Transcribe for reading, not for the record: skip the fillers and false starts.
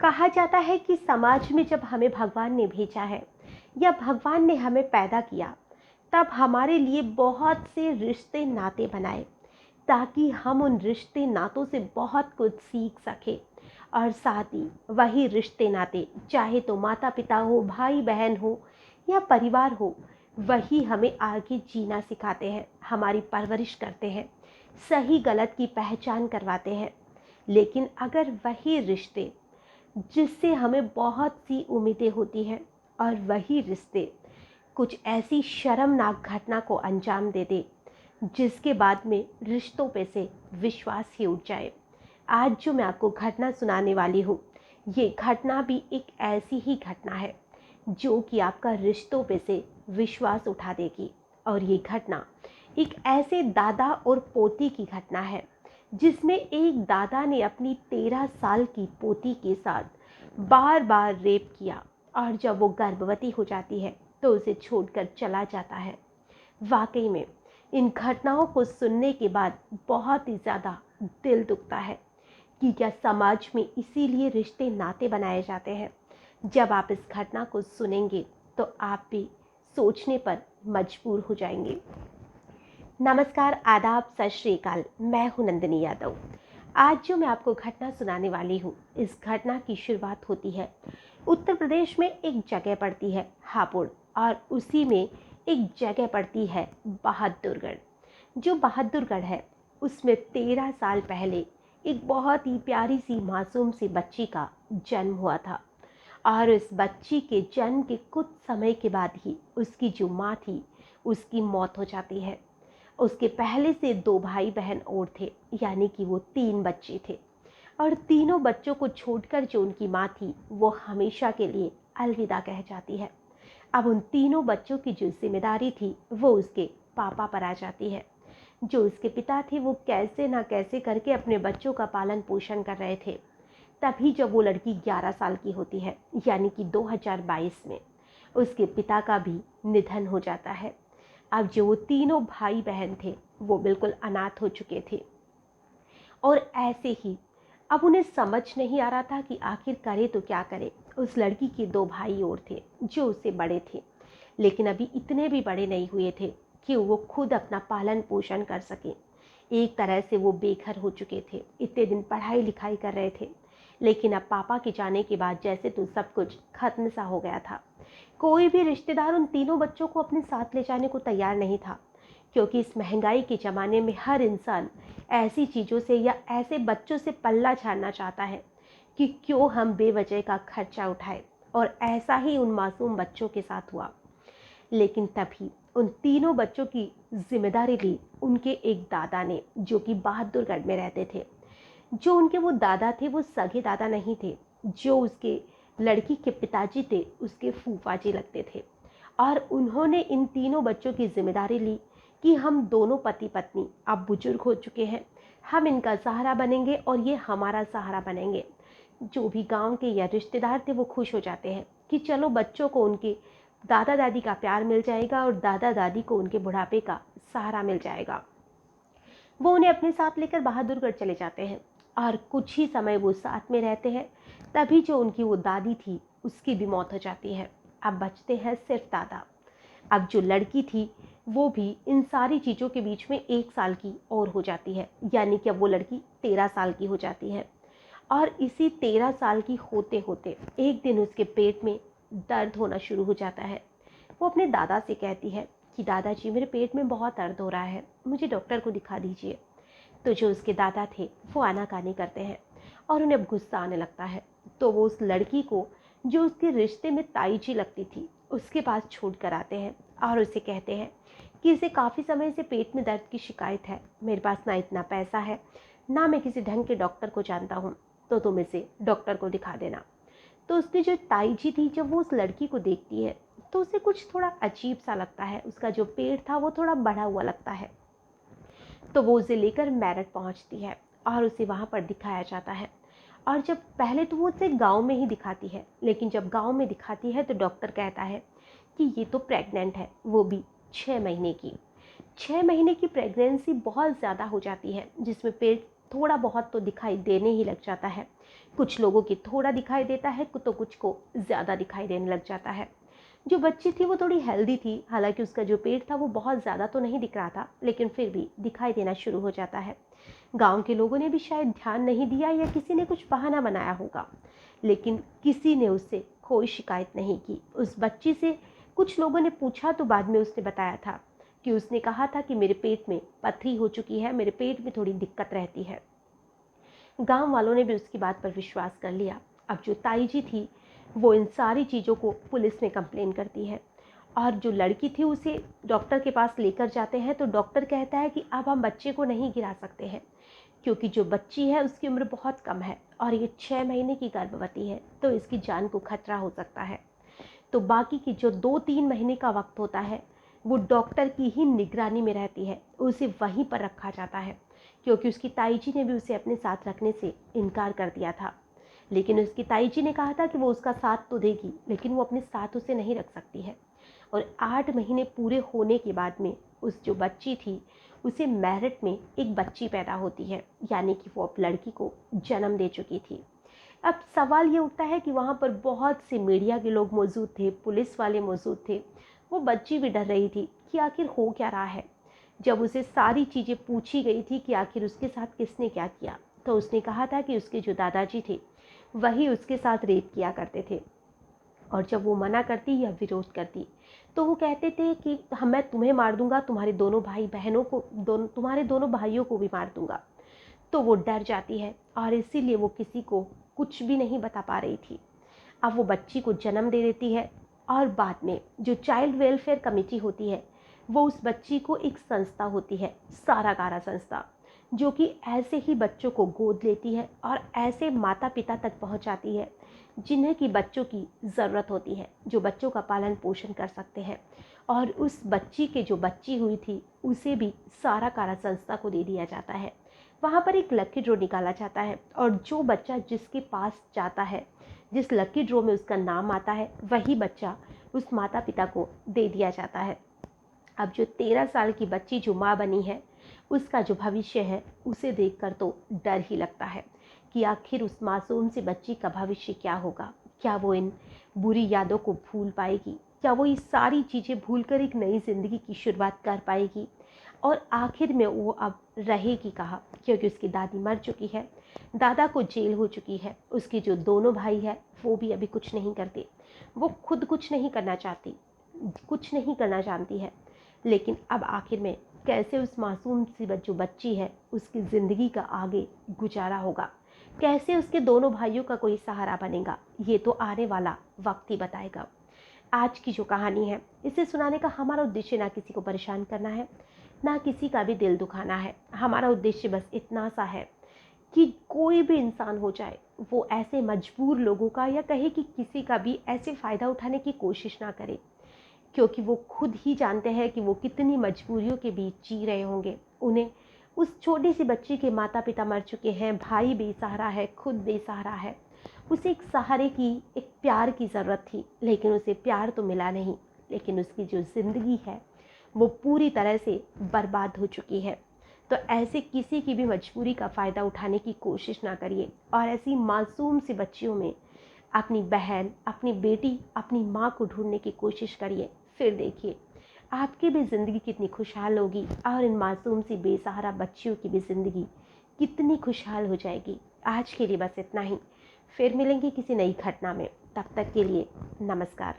कहा जाता है कि समाज में जब हमें भगवान ने भेजा है या भगवान ने हमें पैदा किया, तब हमारे लिए बहुत से रिश्ते नाते बनाए ताकि हम उन रिश्ते नातों से बहुत कुछ सीख सकें। और साथ ही वही रिश्ते नाते, चाहे तो माता पिता हो, भाई बहन हो या परिवार हो, वही हमें आगे जीना सिखाते हैं, हमारी परवरिश करते हैं, सही गलत की पहचान करवाते हैं। लेकिन अगर वही रिश्ते जिससे हमें बहुत सी उम्मीदें होती हैं और वही रिश्ते कुछ ऐसी शर्मनाक घटना को अंजाम दे दे जिसके बाद में रिश्तों पे से विश्वास ही उठ जाए। आज जो मैं आपको घटना सुनाने वाली हूँ, ये घटना भी एक ऐसी ही घटना है जो कि आपका रिश्तों पे से विश्वास उठा देगी। और ये घटना एक ऐसे दादा और पोती की घटना है जिसमें एक दादा ने अपनी 13 साल की पोती के साथ बार बार रेप किया और जब वो गर्भवती हो जाती है तो उसे छोड़कर चला जाता है। वाकई में इन घटनाओं को सुनने के बाद बहुत ही ज़्यादा दिल दुखता है कि क्या समाज में इसीलिए रिश्ते नाते बनाए जाते हैं। जब आप इस घटना को सुनेंगे तो आप भी सोचने पर मजबूर हो जाएंगे। नमस्कार, आदाब, सत श्री अकाल। मैं हूं नंदिनी यादव। आज जो मैं आपको घटना सुनाने वाली हूँ, इस घटना की शुरुआत होती है उत्तर प्रदेश में। एक जगह पड़ती है हापुड़ और उसी में एक जगह पड़ती है बहादुरगढ़। जो बहादुरगढ़ है उसमें 13 साल पहले एक बहुत ही प्यारी सी मासूम सी बच्ची का जन्म हुआ था। और इस बच्ची के जन्म के कुछ समय के बाद ही उसकी जो माँ थी उसकी मौत हो जाती है। उसके पहले से 2 भाई बहन और थे, यानी कि वो 3 बच्चे थे। और तीनों बच्चों को छोड़कर जो उनकी माँ थी वो हमेशा के लिए अलविदा कह जाती है। अब उन तीनों बच्चों की जो जिम्मेदारी थी वो उसके पापा पर आ जाती है। जो उसके पिता थे वो कैसे ना कैसे करके अपने बच्चों का पालन पोषण कर रहे थे। तभी जब वो लड़की 11 साल की होती है, यानी कि 2022 में, उसके पिता का भी निधन हो जाता है। अब जो वो तीनों भाई बहन थे वो बिल्कुल अनाथ हो चुके थे। और ऐसे ही अब उन्हें समझ नहीं आ रहा था कि आखिर करे तो क्या करे। उस लड़की के 2 भाई और थे जो उससे बड़े थे, लेकिन अभी इतने भी बड़े नहीं हुए थे कि वो खुद अपना पालन पोषण कर सके। एक तरह से वो बेघर हो चुके थे। इतने दिन पढ़ाई लिखाई कर रहे थे, लेकिन अब पापा के जाने के बाद जैसे तो सब कुछ खत्म सा हो गया था। कोई भी रिश्तेदार उन तीनों बच्चों को अपने साथ ले जाने को तैयार नहीं था, क्योंकि इस महंगाई के ज़माने में हर इंसान ऐसी चीज़ों से या ऐसे बच्चों से पल्ला झाड़ना चाहता है कि क्यों हम बेवजह का खर्चा उठाए। और ऐसा ही उन मासूम बच्चों के साथ हुआ। लेकिन तभी उन तीनों बच्चों की जिम्मेदारी ली उनके एक दादा ने, जो कि बहादुरगढ़ में रहते थे। जो उनके वो दादा थे वो सगे दादा नहीं थे। जो उसके लड़की के पिताजी थे उसके फूफा जी लगते थे। और उन्होंने इन तीनों बच्चों की जिम्मेदारी ली कि हम दोनों पति पत्नी अब बुजुर्ग हो चुके हैं, हम इनका सहारा बनेंगे और ये हमारा सहारा बनेंगे। जो भी गांव के या रिश्तेदार थे वो खुश हो जाते हैं कि चलो बच्चों को उनके दादा दादी का प्यार मिल जाएगा और दादा दादी को उनके बुढ़ापे का सहारा मिल जाएगा। वो उन्हें अपने साथ लेकर बहादुरगढ़ चले जाते हैं और कुछ ही समय वो साथ में रहते हैं। तभी जो उनकी वो दादी थी उसकी भी मौत हो जाती है। अब बचते हैं सिर्फ दादा। अब जो लड़की थी वो भी इन सारी चीज़ों के बीच में 1 साल की और हो जाती है, यानी कि अब वो लड़की 13 साल की हो जाती है। और इसी 13 साल की होते होते एक दिन उसके पेट में दर्द होना शुरू हो जाता है। वो अपने दादा से कहती है कि दादाजी, मेरे पेट में बहुत दर्द हो रहा है, मुझे डॉक्टर को दिखा दीजिए। तो जो उसके दादा थे वो आनाकानी करते हैं और उन्हें अब गुस्सा आने लगता है। तो वो उस लड़की को, जो उसके रिश्ते में ताई जी लगती थी, उसके पास छोड़ कर आते हैं और उसे कहते हैं कि इसे काफ़ी समय से पेट में दर्द की शिकायत है, मेरे पास ना इतना पैसा है, ना मैं किसी ढंग के डॉक्टर को जानता हूँ, तो तुम इसे डॉक्टर को दिखा देना। तो उसकी जो ताई जी थी, जब वो उस लड़की को देखती है तो उसे कुछ थोड़ा अजीब सा लगता है। उसका जो पेट था वो थोड़ा बढ़ा हुआ लगता है। तो वो उसे लेकर मेरठ पहुंचती है और उसे वहाँ पर दिखाया जाता है। और जब पहले तो वो उसे गांव में ही दिखाती है, लेकिन जब गांव में दिखाती है तो डॉक्टर कहता है कि ये तो प्रेग्नेंट है, वो भी 6 महीने की। 6 महीने की प्रेगनेंसी बहुत ज़्यादा हो जाती है, जिसमें पेट थोड़ा बहुत तो दिखाई देने ही लग जाता है। कुछ लोगों की थोड़ा दिखाई देता है तो कुछ को ज़्यादा दिखाई देने लग जाता है। जो बच्ची थी वो थोड़ी हेल्दी थी, हालांकि उसका जो पेट था वो बहुत ज़्यादा तो नहीं दिख रहा था, लेकिन फिर भी दिखाई देना शुरू हो जाता है। गांव के लोगों ने भी शायद ध्यान नहीं दिया या किसी ने कुछ बहाना बनाया होगा, लेकिन किसी ने उससे कोई शिकायत नहीं की। उस बच्ची से कुछ लोगों ने पूछा तो बाद में उसने बताया था कि उसने कहा था कि मेरे पेट में पथरी हो चुकी है, मेरे पेट में थोड़ी दिक्कत रहती है। गांव वालों ने भी उसकी बात पर विश्वास कर लिया। अब जो ताई जी थी वो इन सारी चीज़ों को पुलिस में कंप्लेन करती है, और जो लड़की थी उसे डॉक्टर के पास लेकर जाते हैं तो डॉक्टर कहता है कि अब हम बच्चे को नहीं गिरा सकते हैं, क्योंकि जो बच्ची है उसकी उम्र बहुत कम है और ये 6 महीने की गर्भवती है, तो इसकी जान को खतरा हो सकता है। तो बाकी की जो 2-3 महीने का वक्त होता है वो डॉक्टर की ही निगरानी में रहती है, उसे वहीं पर रखा जाता है, क्योंकि उसकी ताई जी ने भी उसे अपने साथ रखने से इनकार कर दिया था। लेकिन उसकी ताई जी ने कहा था कि वो उसका साथ तो देगी, लेकिन वो अपने साथ उसे नहीं रख सकती है। और 8 महीने पूरे होने के बाद में उस जो बच्ची थी उसे मेरिट में एक बच्ची पैदा होती है, यानी कि वो अब लड़की को जन्म दे चुकी थी। अब सवाल ये उठता है कि वहाँ पर बहुत से मीडिया के लोग मौजूद थे, पुलिस वाले मौजूद थे। वो बच्ची भी डर रही थी कि आखिर हो क्या रहा है। जब उसे सारी चीज़ें पूछी गई थी कि आखिर उसके साथ किसने क्या किया, तो उसने कहा था कि उसके जो दादाजी थे वही उसके साथ रेप किया करते थे, और जब वो मना करती या विरोध करती तो वो कहते थे कि मैं तुम्हें मार दूंगा, तुम्हारे दोनों भाई बहनों को, तुम्हारे दोनों भाइयों को भी मार दूंगा। तो वो डर जाती है और इसीलिए वो किसी को कुछ भी नहीं बता पा रही थी। अब वो बच्ची को जन्म दे देती है, और बाद में जो चाइल्ड वेलफेयर कमेटी होती है वो उस बच्ची को, एक संस्था होती है सारागारा संस्था, जो कि ऐसे ही बच्चों को गोद लेती है और ऐसे माता पिता तक पहुंचाती है जिन्हें की बच्चों की ज़रूरत होती है, जो बच्चों का पालन पोषण कर सकते हैं। और उस बच्ची के जो बच्ची हुई थी उसे भी सारागारा संस्था को दे दिया जाता है। वहाँ पर एक लकी ड्रॉ निकाला जाता है, और जो बच्चा जिसके पास जाता है, जिस लकी ड्रॉ में उसका नाम आता है, वही बच्चा उस माता पिता को दे दिया जाता है। अब जो 13 साल की बच्ची जो माँ बनी है, उसका जो भविष्य है उसे देखकर तो डर ही लगता है कि आखिर उस मासूम सी बच्ची का भविष्य क्या होगा। क्या वो इन बुरी यादों को भूल पाएगी? क्या वो ये सारी चीज़ें भूलकर एक नई ज़िंदगी की शुरुआत कर पाएगी? और आखिर में वो अब रहेगी कहाँ, क्योंकि उसकी दादी मर चुकी है, दादा को जेल हो चुकी है, उसके जो दोनों भाई है वो भी अभी कुछ नहीं करते, वो खुद कुछ नहीं करना चाहती, कुछ नहीं करना जानती है। लेकिन अब आखिर में कैसे उस मासूम सी जो बच्ची है उसकी ज़िंदगी का आगे गुजारा होगा, कैसे उसके दोनों भाइयों का कोई सहारा बनेगा, ये तो आने वाला वक्त ही बताएगा। आज की जो कहानी है इसे सुनाने का हमारा उद्देश्य ना किसी को परेशान करना है, ना किसी का भी दिल दुखाना है। हमारा उद्देश्य बस इतना सा है कि कोई भी इंसान हो जाए वो ऐसे मजबूर लोगों का, या कहे कि किसी का भी ऐसे फ़ायदा उठाने की कोशिश ना करे, क्योंकि वो खुद ही जानते हैं कि वो कितनी मजबूरियों के बीच जी रहे होंगे। उन्हें उस छोटी सी बच्ची के माता पिता मर चुके हैं, भाई बेसहारा है, खुद बेसहारा है। उसे एक सहारे की, एक प्यार की ज़रूरत थी, लेकिन उसे प्यार तो मिला नहीं। लेकिन उसकी जो ज़िंदगी है वो पूरी तरह से बर्बाद हो चुकी है। तो ऐसे किसी की भी मजबूरी का फ़ायदा उठाने की कोशिश ना करिए, और ऐसी मासूम सी बच्चियों में अपनी बहन, अपनी बेटी, अपनी माँ को ढूंढने की कोशिश करिए। फिर देखिए आपकी भी ज़िंदगी कितनी खुशहाल होगी, और इन मासूम सी बेसहारा बच्चियों की भी ज़िंदगी कितनी खुशहाल हो जाएगी। आज के लिए बस इतना ही, फिर मिलेंगे किसी नई घटना में। तब तक के लिए नमस्कार।